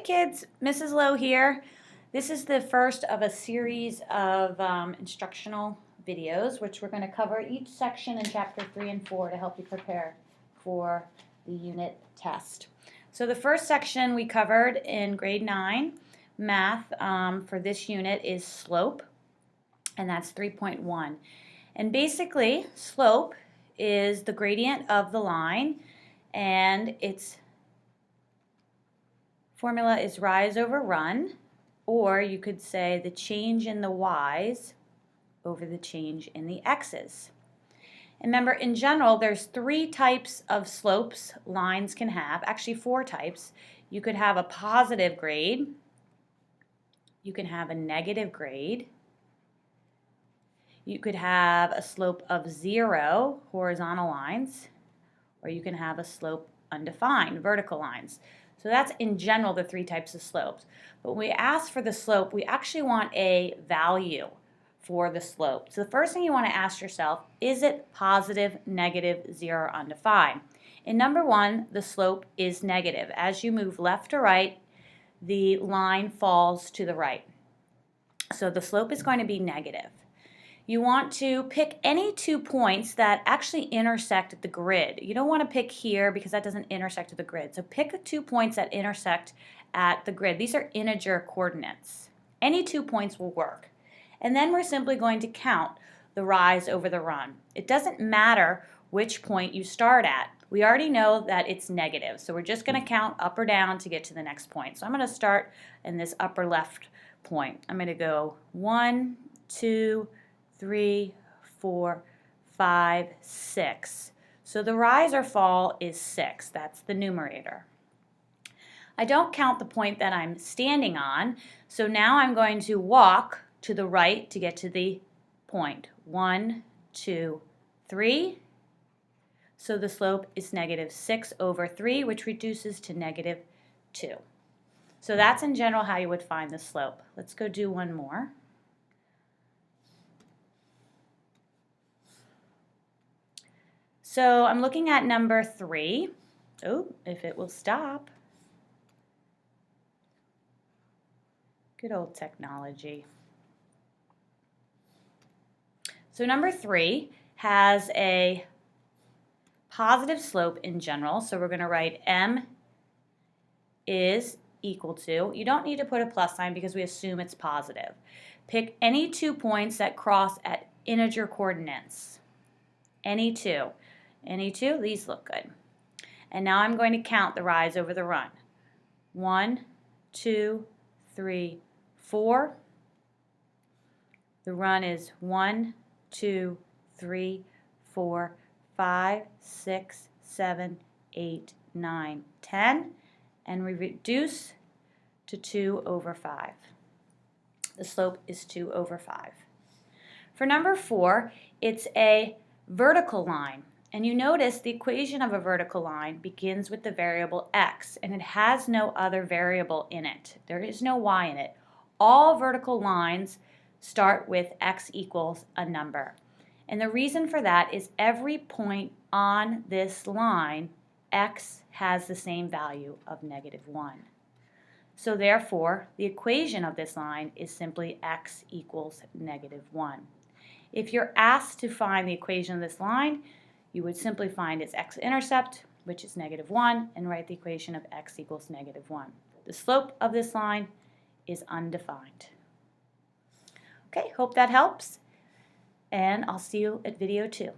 kids, Mrs. Lowe here. This is the first of a series of instructional videos which we're going to cover each section in chapter 3 and 4 to help you prepare for the unit test. So the first section we covered in grade 9 math for this unit is slope, and that's 3.1. And basically slope is the gradient of the line, and its formula is rise over run, or you could say the change in the y's over the change in the x's. And remember, in general, there's 3 types of slopes lines can have, actually 4 types. You could have a positive grade, you can have a negative grade, you could have a slope of 0, horizontal lines, or you can have a slope undefined, vertical lines. So that's in general the 3 types of slopes. But when we ask for the slope, we actually want a value for the slope. So the first thing you want to ask yourself, is it positive, negative, 0, or undefined? In number 1, the slope is negative. As you move left to right, the line falls to the right. So the slope is going to be negative. You want to pick any 2 points that actually intersect at the grid. You don't want to pick here because that doesn't intersect at the grid. So pick 2 points that intersect at the grid. These are integer coordinates. Any 2 points will work. And then we're simply going to count the rise over the run. It doesn't matter which point you start at. We already know that it's negative, so we're just going to count up or down to get to the next point. So I'm going to start in this upper left point. I'm going to go 1, 2, 3, 4, 5, 6. So the rise or fall is 6. That's the numerator. I don't count the point that I'm standing on, so now I'm going to walk to the right to get to the point. 1, 2, 3. So the slope is negative 6 over 3, which reduces to negative 2. So that's in general how you would find the slope. Let's go do one more. So I'm looking at number 3. Oh, if it will stop. Good old technology. So number 3 has a positive slope in general. So we're going to write m is equal to, you don't need to put a plus sign because we assume it's positive. Pick any 2 points that cross at integer coordinates. Any 2. Any 2? These look good. And now I'm going to count the rise over the run. 1, 2, 3, 4. The run is 1, 2, 3, 4, 5, 6, 7, 8, 9, 10. And we reduce to 2 over 5. The slope is 2 over 5. For number 4, it's a vertical line. And you notice the equation of a vertical line begins with the variable x, and it has no other variable in it. There is no y in it. All vertical lines start with x equals a number. And the reason for that is every point on this line, x has the same value of negative 1. So therefore, the equation of this line is simply x equals negative 1. If you're asked to find the equation of this line, you would simply find its x-intercept, which is negative 1, and write the equation of x equals negative 1. The slope of this line is undefined. Okay, hope that helps, and I'll see you at video 2.